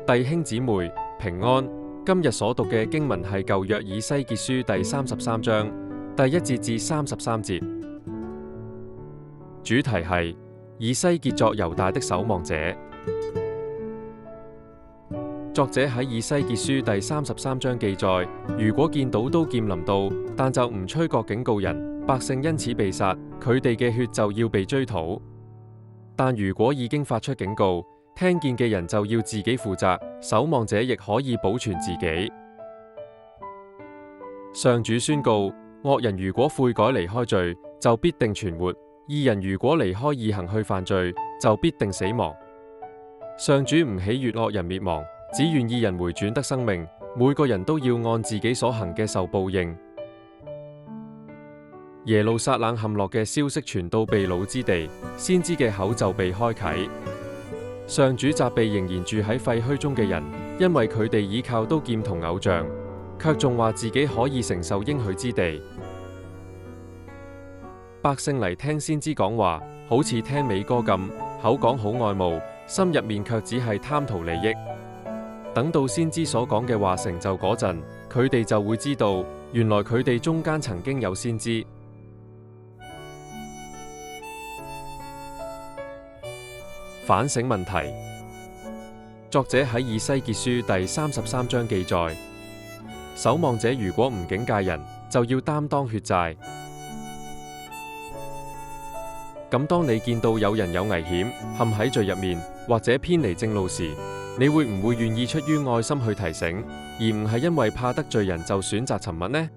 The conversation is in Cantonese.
弟兄姊妹平安，今日所讀嘅經文係舊約以西結書第33章第1節至33節，主題係以西結作猶大的守望者。作者喺以西結書第33章記載，如果見到刀劍臨到，但就唔吹角警告人，百姓因此被殺，佢哋嘅血就要被追討；但如果已經發出警告，聽見嘅人就要自己負責，守望者亦可以保存自己。上主宣告，惡人如果悔改離開罪，就必定存活；義人如果離開義行去犯罪，就必定死亡。上主唔喜悅惡人滅亡，只願義人回轉得生命。每個人都要按自己所行嘅受報應。耶路撒冷陷落嘅消息傳到被擄之地，先知嘅口就被開啟。上主責備仍然住喺廢墟中嘅人，因為佢哋倚靠刀劍同偶像，卻仲話自己可以承受應許之地。百姓嚟聽先知講話，好似聽美歌咁，口講好愛慕，心入面卻只係貪圖利益。等到先知所講嘅話成就嗰陣，佢哋就會知道，原來佢哋中間曾經有先知。反省問題。作者喺以西結書第33章記載，守望者如果唔警戒人，就要擔當血債。咁當你見到有人有危險，陷喺罪入面，或者偏離正路時，你會唔會願意出於愛心去提醒，而唔係因為怕得罪人就選擇沉默呢？